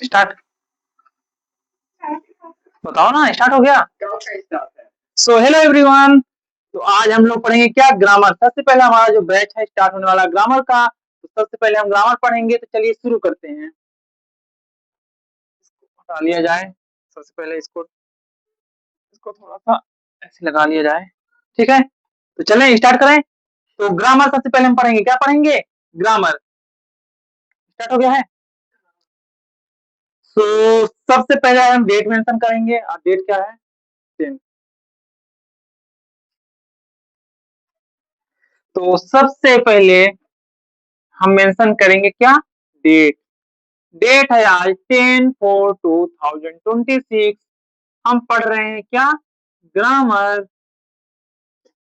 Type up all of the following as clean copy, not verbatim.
Start बताओ ना, start हो गया। सो हेलो एवरीवन, तो आज हम लोग पढ़ेंगे क्या, ग्रामर। सबसे पहले हमारा जो बैच है स्टार्ट होने वाला ग्रामर का, तो सबसे पहले हम ग्रामर पढ़ेंगे। तो चलिए शुरू करते हैं। हटा लिया जाए सबसे पहले इसको इसको थोड़ा सा ऐसे लगा लिया जाए, ठीक है। तो चलें स्टार्ट करें। तो ग्रामर सबसे पहले हम पढ़ेंगे, क्या पढ़ेंगे, ग्रामर। स्टार्ट हो गया है। सो सबसे पहले हम डेट मेंशन करेंगे, और डेट क्या है, 10। तो सबसे पहले हम मेंशन करेंगे क्या, डेट। डेट है आज 10/4/2026। हम पढ़ रहे हैं क्या, ग्रामर।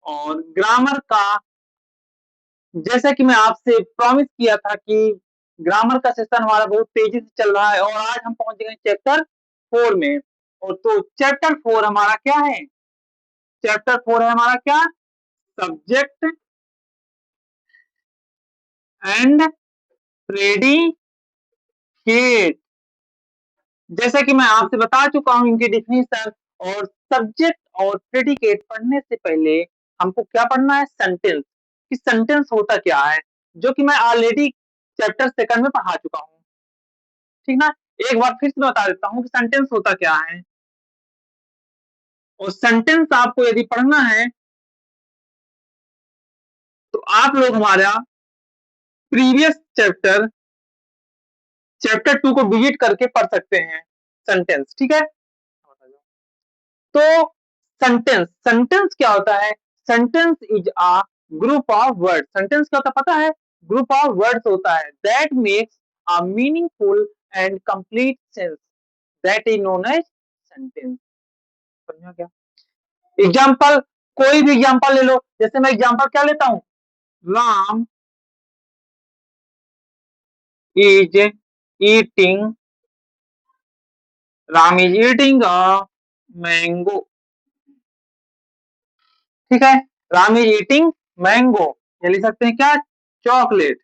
और ग्रामर का, जैसा कि मैं आपसे प्रॉमिस किया था कि ग्रामर का सेशन हमारा बहुत तेजी से चल रहा है, और आज हम पहुंच गए चैप्टर 4 में। और तो चैप्टर 4 हमारा क्या है, चैप्टर 4 है हमारा क्या, सब्जेक्ट एंड प्रेडिकेट। जैसा कि मैं आपसे बता चुका हूं इनके डिफिनीशन। और सब्जेक्ट और प्रेडिकेट पढ़ने से पहले हमको क्या पढ़ना है, सेंटेंस। कि सेंटेंस होता क्या है, जो कि मैं ऑलरेडी चैप्टर सेकंड में पढ़ा चुका हूं, ठीक ना। एक बार फिर से बता देता हूं कि सेंटेंस होता क्या है। और सेंटेंस आपको यदि पढ़ना है तो आप लोग हमारा प्रीवियस चैप्टर 2 को विजिट करके पढ़ सकते हैं सेंटेंस, ठीक है। तो सेंटेंस, सेंटेंस क्या होता है, sentence is a group of word. Sentence क्या होता है पता है, ग्रुप ऑफ वर्ड्स होता है that makes a meaningful and complete sense, that is known as sentence. समझा क्या। एग्जाम्पल, कोई भी एग्जाम्पल ले लो। जैसे मैं एग्जाम्पल क्या लेता हूं, Ram is eating, Ram is eating a mango, ठीक है। राम इज ईटिंग मैंगो, ये लिख सकते हैं क्या, चॉकलेट।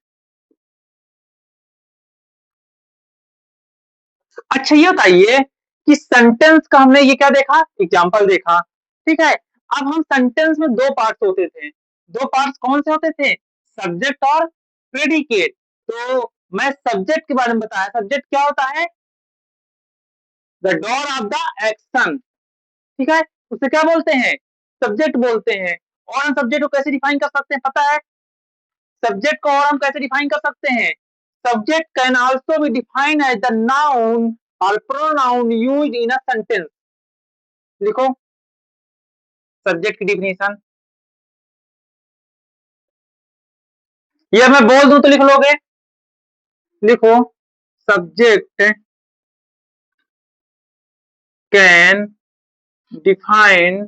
अच्छा ये बताइए कि सेंटेंस का हमने ये क्या देखा, एग्जाम्पल देखा, ठीक है। अब हम सेंटेंस में दो पार्ट्स होते थे, दो पार्ट्स कौन से होते थे, सब्जेक्ट और प्रेडिकेट। तो मैं सब्जेक्ट के बारे में बताया, सब्जेक्ट क्या होता है, the door of the action, ठीक है। उसे क्या बोलते हैं, सब्जेक्ट बोलते हैं। और हम सब्जेक्ट को कैसे डिफाइन कर सकते हैं पता है, सब्जेक्ट को और हम कैसे डिफाइन कर सकते हैं, subject can also be defined as the noun और pronoun used in a sentence. लिखो सब्जेक्ट की डिफिनेशन, ये मैं बोल दूं तो लिख लोगे, लिखो subject can define,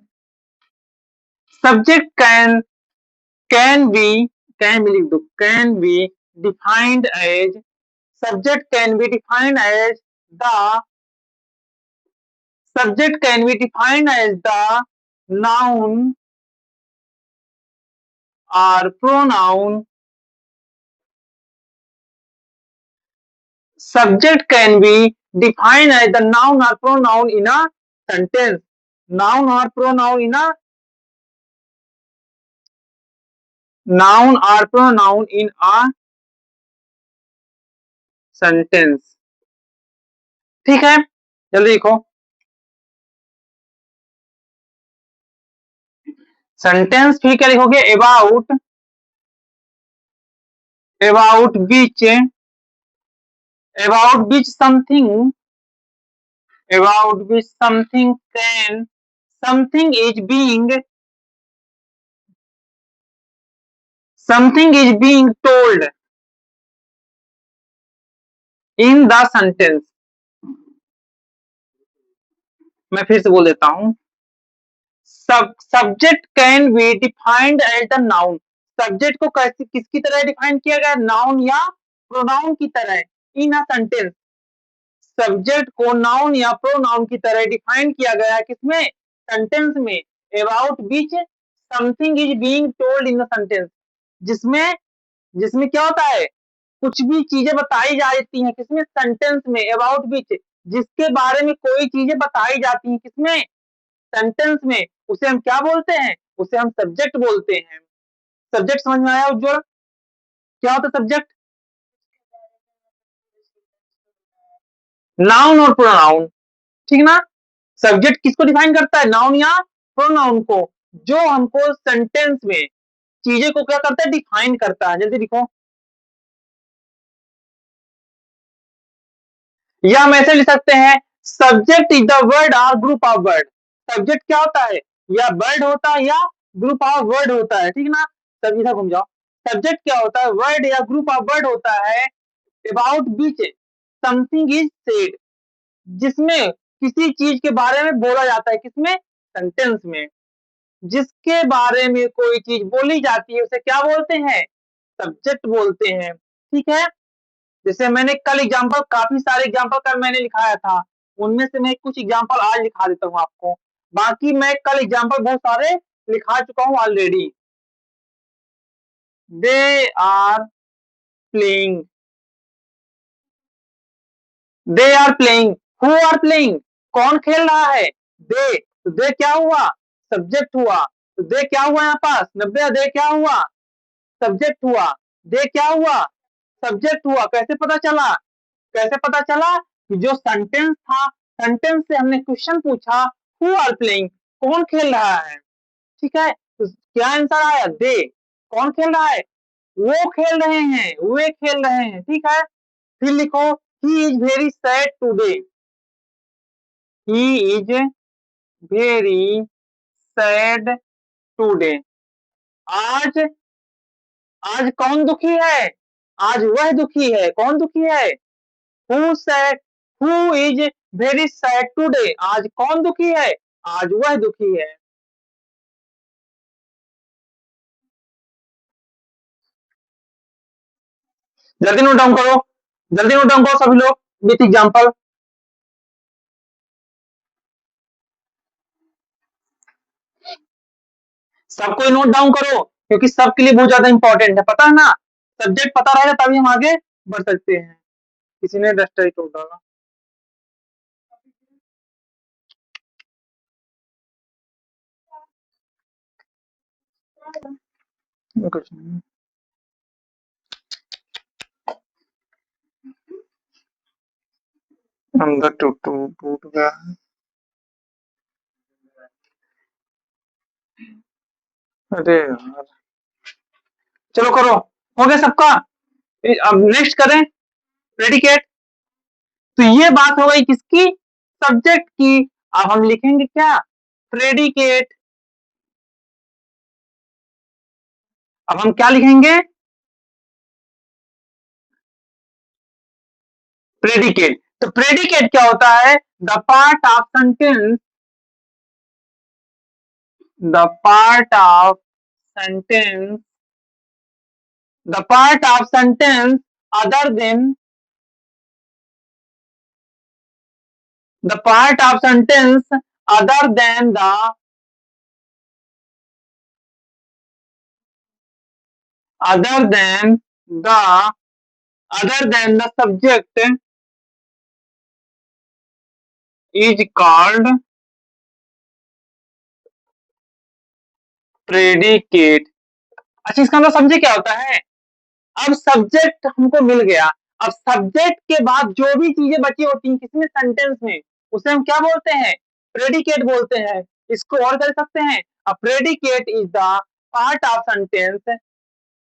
subject can be लिख दो, can be defined as, subject can be defined as the, subject can be defined as the noun or pronoun, subject can be defined as the noun or pronoun in a sentence, noun or pronoun in a, noun or pronoun in a sentence, ठीक है। जल्दी लिखो, sentence फिर क्या लिखोगे, about which something, about which something is being told in the sentence। मैं फिर से बोल देता हूं, subject can be defined as the noun, subject को कैसे किसकी तरह डिफाइन किया गया, नाउन या प्रोनाउन की तरह, इन अ सेंटेंस। सब्जेक्ट को नाउन या प्रोनाउन की तरह डिफाइन किया गया है किसमें, सेंटेंस में। About which something is being told in the sentence, जिसमें जिसमें क्या होता है, कुछ भी चीजें बताई जाती हैं किसमें, सेंटेंस में, अबाउट विच, जिसके बारे में कोई चीजें बताई जाती हैं किसमें, सेंटेंस में, उसे हम क्या बोलते हैं, उसे हम सब्जेक्ट बोलते हैं। सब्जेक्ट समझ में आया उज्जवल, क्या होता है सब्जेक्ट? नाउन और प्रोनाउन, ठीक ना। सब्जेक्ट किसको डिफाइन करता है, नाउन या प्रोनाउन को, जो हमको सेंटेंस में चीजें को क्या करता है, डिफाइन करता है। जल्दी लिखो, या हम ऐसे लिख सकते हैं, सब्जेक्ट इज द वर्ड और ग्रुप ऑफ वर्ड। सब्जेक्ट क्या होता है, या वर्ड होता है या ग्रुप ऑफ वर्ड होता है, ठीक ना। सब इधर घूम जाओ, सब्जेक्ट क्या होता है, वर्ड या ग्रुप ऑफ वर्ड होता है about beach something is said, जिसमें किसी चीज के बारे में बोला जाता है किसमें, सेंटेंस में। जिसके बारे में कोई चीज बोली जाती है उसे क्या बोलते हैं, सब्जेक्ट बोलते हैं, ठीक है। जैसे मैंने कल एग्जांपल, काफी सारे एग्जांपल कल मैंने लिखाया था, उनमें से मैं कुछ एग्जांपल आज लिखा देता हूँ आपको। बाकी मैं कल एग्जांपल बहुत सारे लिखा चुका हूँ already. They are playing, they are playing, who are playing, कौन खेल रहा है, दे, तो दे क्या हुआ, सब्जेक्ट हुआ। तो दे क्या हुआ यहाँ पास, 90, दे क्या हुआ, सब्जेक्ट हुआ। दे क्या हुआ, सब्जेक्ट हुआ। कैसे पता चला, कैसे पता चला कि जो सेंटेंस था, सेंटेंस से हमने क्वेश्चन पूछा, हु आर प्लेइंग, कौन खेल रहा है, ठीक है। तो क्या आंसर आया, दे, कौन खेल रहा है, वो खेल रहे हैं, वे खेल रहे हैं, ठीक है। फिर लिखो, he is very sad today, he is very sad today, आज, आज कौन दुखी है, आज वह दुखी है, कौन दुखी है, who said, who is very sad today, आज कौन दुखी है, आज वह दुखी है। जल्दी नोट डाउन करो, जल्दी नोट डाउन करो सभी लोग विथ एग्जांपल। सबको नोट डाउन करो, क्योंकि सबके लिए बहुत ज्यादा इंपॉर्टेंट है, पता है ना। सब्जेक्ट पता रहेगा तभी हम आगे बढ़ सकते हैं। किसी ने डस्टर ही तोड़ डाला, कुछ नहीं, अंदर टूट टूट गया है। अरे यार, चलो करो, हो गया सबका। अब नेक्स्ट करें, प्रेडिकेट। तो ये बात हो गई किसकी, सब्जेक्ट की। अब हम लिखेंगे क्या, प्रेडिकेट। अब हम क्या लिखेंगे, प्रेडिकेट। तो प्रेडिकेट क्या होता है, the part of sentence, the part of sentence, the part of sentence other than, the part of sentence other than the, other than the, other than the subject is called predicate। अच्छा, इसका मतलब समझे क्या होता है। अब subject हमको मिल गया, अब सब्जेक्ट के बाद जो भी चीजें बची होती हैं किसमें, सेंटेंस में, उसे हम क्या बोलते हैं, प्रेडिकेट बोलते हैं। इसको और कर सकते हैं, a predicate is the part of sentence,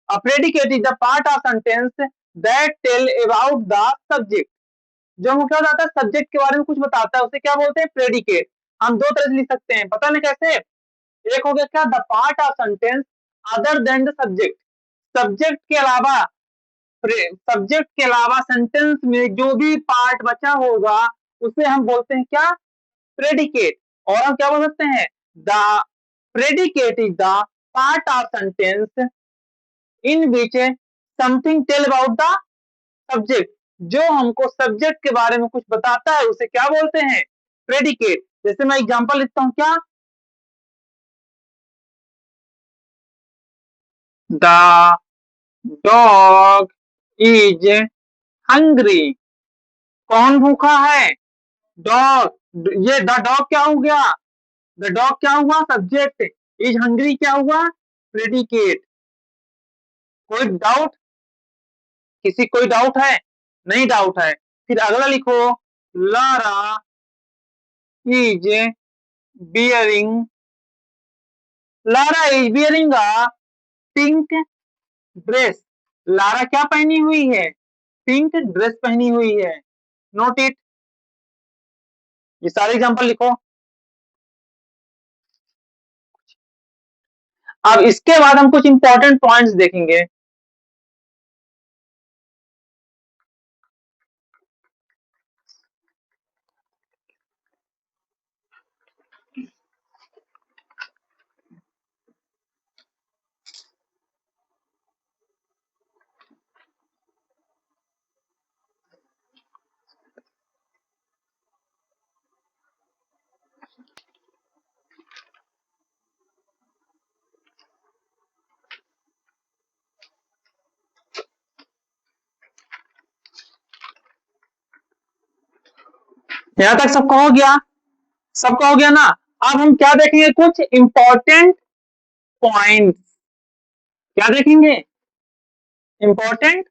a predicate is the part of sentence that tell about the subject. जो हमको क्या बताता है, सब्जेक्ट के बारे में कुछ बताता है, उसे क्या बोलते हैं, प्रेडिकेट। हम दो तरह से लिख सकते हैं, पता नहीं कैसे। एक हो गया क्या, the part of sentence other than the subject, subject के अलावा, सब्जेक्ट के अलावा सेंटेंस में जो भी पार्ट बचा होगा उसे हम बोलते हैं क्या, प्रेडिकेट। और हम क्या बोल सकते हैं, the predicate is the part of sentence in which something tell about the subject, जो हमको सब्जेक्ट के बारे में कुछ बताता है उसे क्या बोलते हैं, प्रेडिकेट। जैसे मैं एग्जांपल लिखता हूं क्या, द डॉग इज हंग्री। कौन भूखा है? डॉग। ये द डॉग क्या हो गया? द डॉग क्या हुआ? सब्जेक्ट। इज हंग्री क्या हुआ? प्रेडिकेट। कोई डाउट? किसी कोई डाउट है? नहीं डाउट है। फिर अगला लिखो, Lara is bearing. Lara is bearing a pink dress. Lara क्या पहनी हुई है? पिंक ड्रेस पहनी हुई है। Note it. ये सारे एग्जांपल लिखो। अब इसके बाद हम कुछ इंपॉर्टेंट पॉइंट्स देखेंगे। यहां तक सबको हो गया? सबका हो गया ना? अब हम क्या देखेंगे? कुछ इंपॉर्टेंट पॉइंट्स। क्या देखेंगे? इंपॉर्टेंट।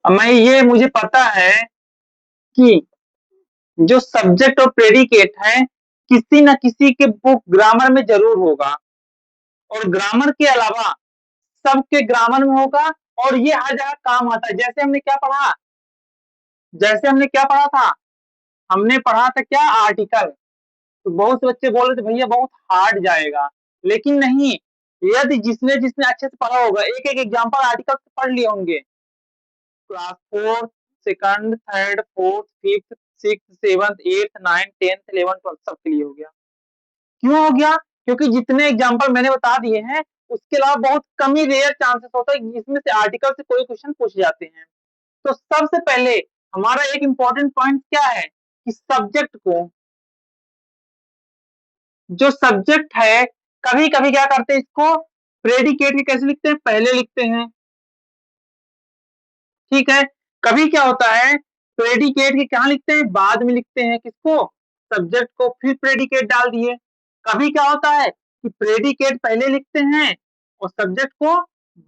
मैं ये मुझे पता है कि जो सब्जेक्ट और प्रेडिकेट है किसी न किसी के बुक ग्रामर में जरूर होगा, और ग्रामर के अलावा सबके ग्रामर में होगा, और ये हर जगह काम आता है। जैसे हमने क्या पढ़ा? जैसे हमने क्या पढ़ा था? हमने पढ़ा था क्या? आर्टिकल। तो बहुत से बच्चे बोल रहे थे भैया बहुत हार्ड जाएगा, लेकिन नहीं। यदि जिसने जिसने अच्छे से पढ़ा होगा, एक एक एग्जाम्पल आर्टिकल से पढ़ लिए होंगे, class fourth, second, third, fourth, fifth, six, seventh, eighth, ninth, tenth, eleven, twelfth, सबके लिए हो गया। क्यों हो गया? क्योंकि जितने एग्जाम्पल मैंने बता दिए हैं उसके अलावा बहुत कम ही रेयर चांसेस होता है कि इसमें से आर्टिकल से कोई क्वेश्चन पूछ जाते हैं। तो सबसे पहले हमारा एक इंपॉर्टेंट पॉइंट क्या है कि सब्जेक्ट को, जो सब्जेक्ट है, कभी कभी क्या करते हैं इसको प्रेडिकेट के कैसे लिखते हैं? पहले लिखते हैं। ठीक है। कभी क्या होता है प्रेडिकेट के कहां लिखते हैं? बाद में लिखते हैं। किसको? सब्जेक्ट को, फिर प्रेडिकेट डाल दिए। कभी क्या होता है कि प्रेडिकेट पहले लिखते हैं और सब्जेक्ट को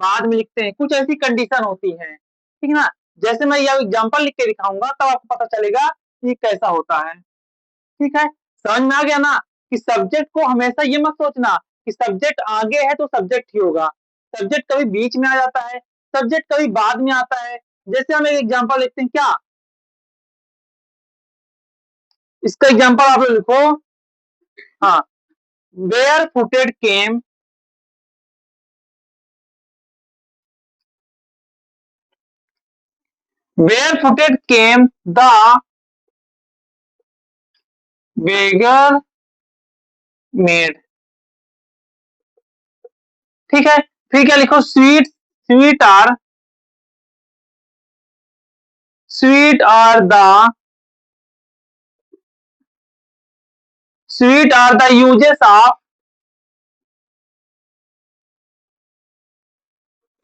बाद में लिखते हैं। कुछ ऐसी कंडीशन होती है, ठीक है ना? जैसे मैं यह एग्जांपल लिख के दिखाऊंगा तब आपको पता चलेगा कि कैसा होता है। ठीक है। समझ में आ गया ना कि सब्जेक्ट को हमेशा ये मत सोचना कि सब्जेक्ट आगे है तो सब्जेक्ट ही होगा। सब्जेक्ट कभी बीच में आ जाता है, सब्जेक्ट कभी बाद में आता है। जैसे हम एक एग्जांपल लिखते हैं क्या? इसका एग्जांपल आप लोग लिखो। हाँ, where footed came, where footed came the beggar maid. ठीक है। फिर क्या लिखो? Sweet, sweet are the, sweet are the uses of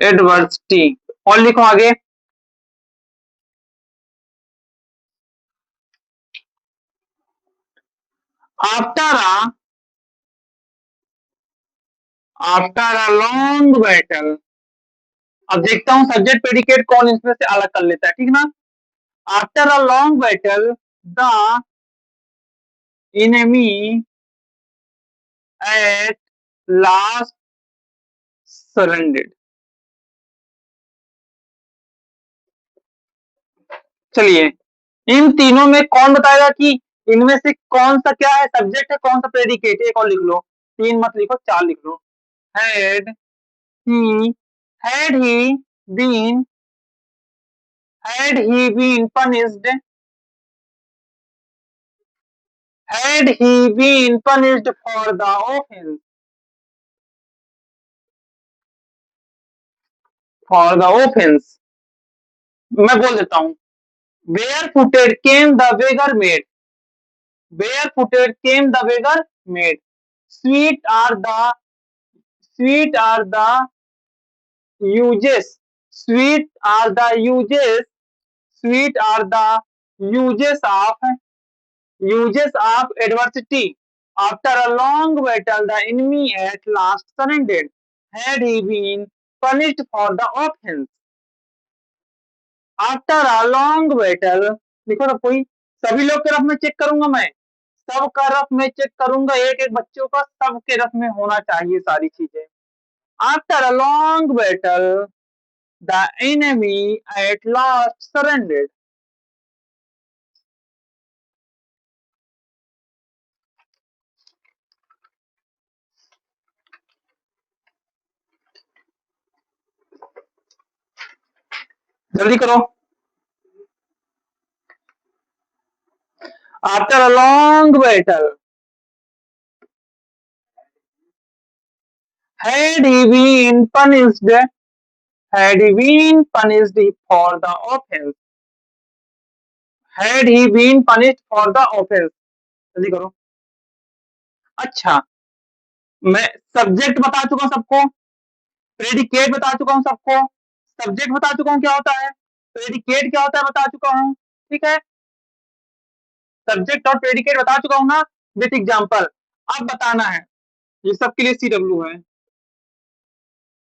adversity. और लिखो आगे। After a, after a long battle. अब देखता हूं सब्जेक्ट प्रेडिकेट कौन इसमें से अलग कर लेता है, ठीक ना? After a long battle the enemy eight last surrendered. चलिए, इन तीनों में कौन बताएगा कि इनमें से कौन सा क्या है? सब्जेक्ट है, कौन सा प्रेडिकेट? एक और लिख लो। तीन मत लिखो, चार लिख लो। Had he, had he been, had he been punished, had he been punished for the offense, for the offense। मैं बोल देता हूं, barefooted came the beggar maid, barefooted came the beggar maid, sweet are the, Sweet are the uses. Sweet are the uses. Sweet are the uses of adversity. After a long battle, the enemy at last surrendered. Had he been punished for the offense? After a long battle, देखो ना कोई सभी लोग के rough में check करूंगा मैं, सबका रफ में चेक करूंगा, एक एक बच्चों का सबके रफ में होना चाहिए सारी चीजें। After a long battle, the enemy at last surrendered. जल्दी करो। After a long battle, had he been punished, had he been punished for the offense, had he been punished for the offense, जल्दी करो। अच्छा, मैं subject बता चुका हूं सबको, प्रेडिकेट बता चुका हूं सबको, सब्जेक्ट बता चुका हूं क्या होता है, प्रेडिकेट क्या होता है बता चुका हूं, ठीक है, सब्जेक्ट और प्रेडिकेट बता चुका हूं ना विथ एग्जांपल। अब बताना है, ये सबके लिए CW है।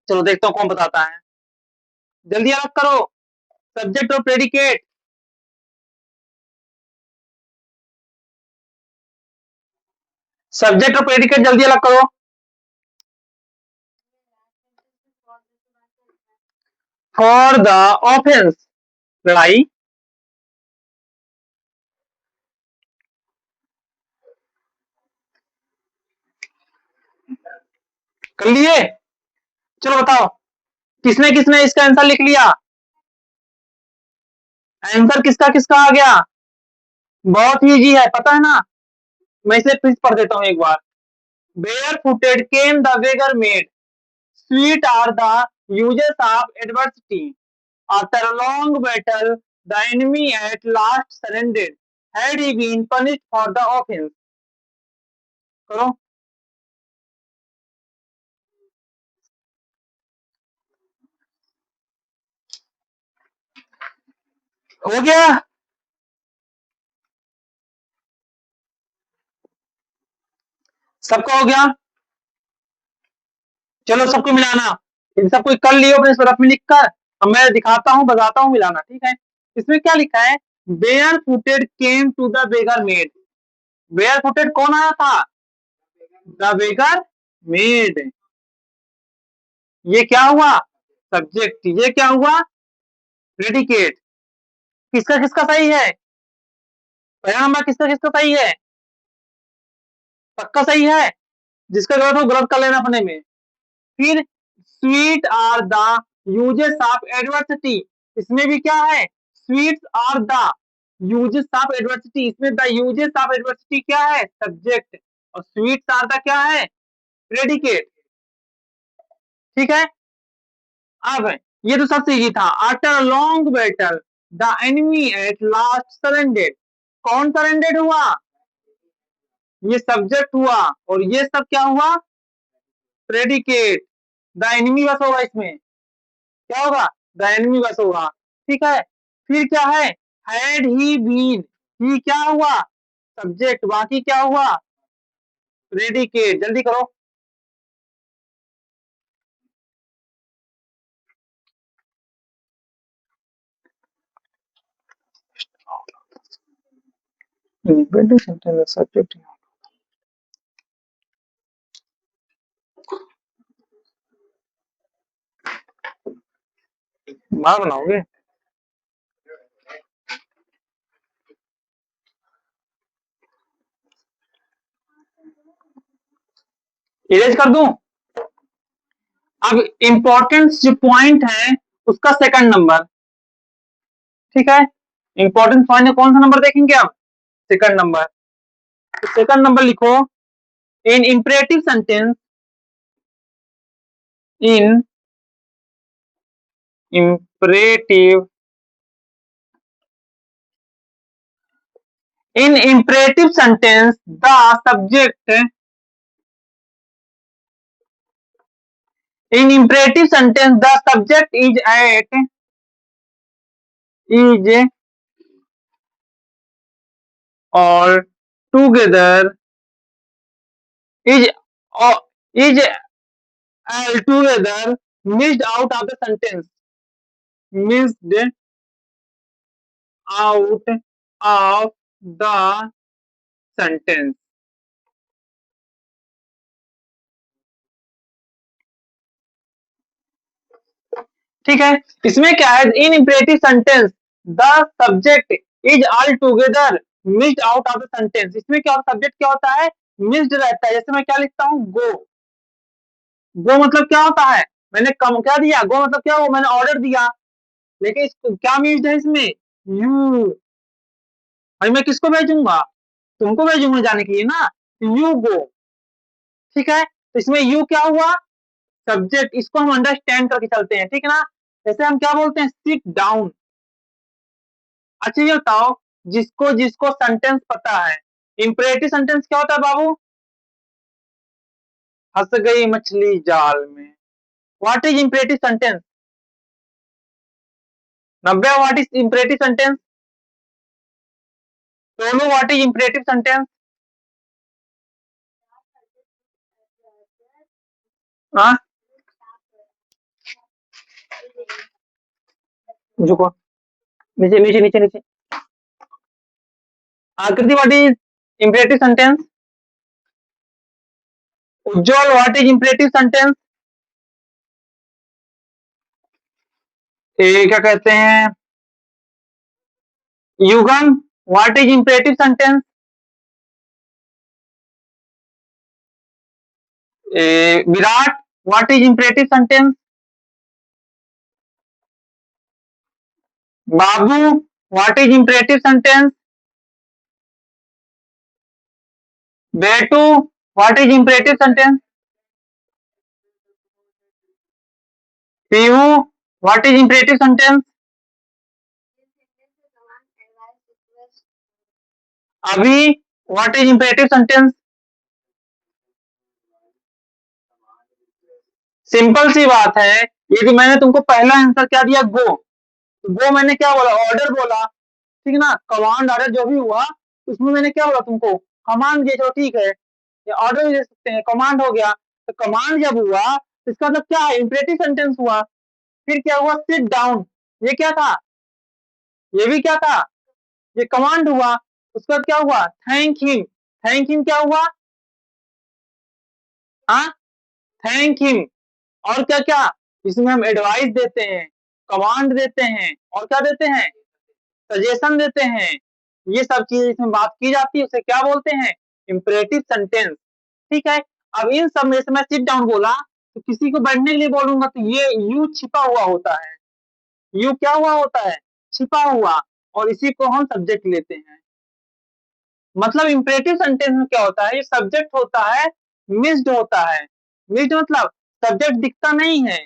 चलो देखता हूं कौन बताता है, जल्दी अलग करो सब्जेक्ट और प्रेडिकेट। सब्जेक्ट और प्रेडिकेट जल्दी अलग करो। फॉर द ऑफेंस, लड़ाई। कर लिए? चलो बताओ किसने किसने इसका आंसर लिख लिया, आंसर किसका किसका आ गया? बहुत ही इजी है, पता है ना, मैं इसे फिर पढ़ देता हूं एक बार। Barefooted came the beggar maid, sweet are the uses of adversity, after a long battle the enemy at last surrendered, had he been punished for the offence. करो। हो गया? सबका हो गया? चलो सबको मिलाना, इन सबको कर लियो अपने सरफ में लिख कर, अब मैं दिखाता हूँ बताता हूँ मिलाना, ठीक है। इसमें क्या लिखा है, barefooted came to the beggar maid, barefooted कौन आया था, द बेगर मेड, ये क्या हुआ सब्जेक्ट, ये क्या हुआ प्रेडिकेट। किसका किसका सही है, पहला नंबर किसका किसका सही है, पक्का सही है, जिसका गलत हो गलत कर लेना अपने में। फिर sweet are the uses of adversity, इसमें भी क्या है, sweets are the uses of adversity, इसमें द यूजेस ऑफ एडवर्सिटी क्या है, सब्जेक्ट, और स्वीट्स आर द क्या है, प्रेडिकेट, ठीक है। अब ये तो सबसे इजी था। After long battle the enemy at last surrendered, कौन सरेंडेड हुआ, ये सब्जेक्ट हुआ, और ये सब क्या हुआ, प्रेडिकेट, द एनिमी बस होगा इसमें, क्या होगा, द एनिमी बस होगा, ठीक है। फिर क्या है, हैड ही बीन, ही क्या हुआ, सब्जेक्ट, बाकी क्या हुआ, प्रेडिकेट, जल्दी करो। सब्जेक्ट बाहर बनाओगे, इरेज कर दूं। अब इंपॉर्टेंट जो पॉइंट है उसका सेकंड नंबर, ठीक है, इंपॉर्टेंट पॉइंट है, कौन सा नंबर देखेंगे आप, सेकंड नंबर। तो सेकंड नंबर लिखो, in imperative sentence, in imperative, in imperative sentence the subject In imperative sentence, the subject is all together is is altogether missed out of the sentence. Missed out of the sentence. ठीक है, इसमें क्या है, in imperative sentence the subject is all together missed out of the sentence. इसमें क्या subject क्या होता है, मिस्ड रहता है। जैसे मैं क्या लिखता हूँ, गो। गो मतलब क्या होता है, मैंने कम क्या दिया, गो मतलब क्या, वो मैंने ऑर्डर दिया, लेकिन इसको क्या मिस्ड है इसमें, यू। भाई मैं किसको भेजूंगा, तुमको भेजूंगा जाने के लिए ना, यू गो। ठीक है, तो इसमें यू क्या हुआ, सब्जेक्ट। इसको हम अंडरस्टैंड करके चलते हैं, ठीक है ना। जैसे हम क्या बोलते हैं, सिट डाउन। अच्छा ये बताओ, जिसको जिसको सेंटेंस पता है, इंपरेटिव सेंटेंस क्या होता है बाबू, फंस गई मछली जाल में। व्हाट इज इंपरेटिव सेंटेंस, नब्बे what is imperative sentence, Tonu what is imperative sentence. हाँ रुको, नीचे नीचे नीचे नीचे। Aakriti what is imperative sentence, Ujjwal what is imperative sentence, क्या कहते हैं, Yugam what is imperative sentence, Virat what is imperative sentence, बाबू व्हाट इज इंपरेटिव सेंटेंस, बेटू what is imperative sentence, Pihu what is imperative sentence, अभी what is imperative sentence. Simple सी बात है, यदि मैंने तुमको पहला आंसर क्या दिया, गो, तो गो मैंने क्या बोला, ऑर्डर बोला, ठीक है ना। कमांड ऑर्डर जो भी हुआ, उसमें मैंने क्या बोला तुमको, कमांड दिया, चलो ठीक है, ये ऑर्डर भी दे सकते हैं, कमांड हो गया। तो कमांड जब हुआ तो इसका मतलब क्या है, इंपरेटिव सेंटेंस हुआ। फिर क्या हुआ, सिट डाउन, ये क्या था, ये भी क्या था, ये कमांड हुआ। उसके बाद क्या हुआ, थैंक हिम, थैंक हिम क्या हुआ, हाँ, थैंक हिम। और क्या क्या, इसमें हम एडवाइस देते हैं, कमांड देते हैं, और क्या देते हैं, सजेशन देते हैं। ये सब चीज इसमें बात की जाती है, उसे क्या बोलते हैं, इंपरेटिव सेंटेंस। ठीक है, अब इन सब में से मैं सिट डाउन बोला, तो किसी को बैठने के लिए बोलूंगा, तो ये यू छिपा हुआ होता है, यू क्या हुआ होता है, छिपा हुआ, और इसी को हम सब्जेक्ट लेते हैं। मतलब इंपरेटिव सेंटेंस में क्या होता है, ये सब्जेक्ट होता है, मिस्ड होता है। मिस्ड मतलब सब्जेक्ट दिखता नहीं है,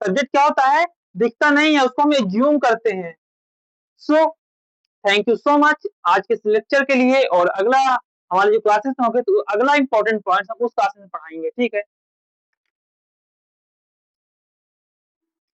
सब्जेक्ट क्या होता है, दिखता नहीं है, उसको हम एज्यूम करते हैं। So thank you so much आज के इस लेक्चर के लिए, और अगला हमारे जो क्लासेस होंगे, तो अगला इंपॉर्टेंट पॉइंट हम उस क्लास में पढ़ाएंगे, ठीक है।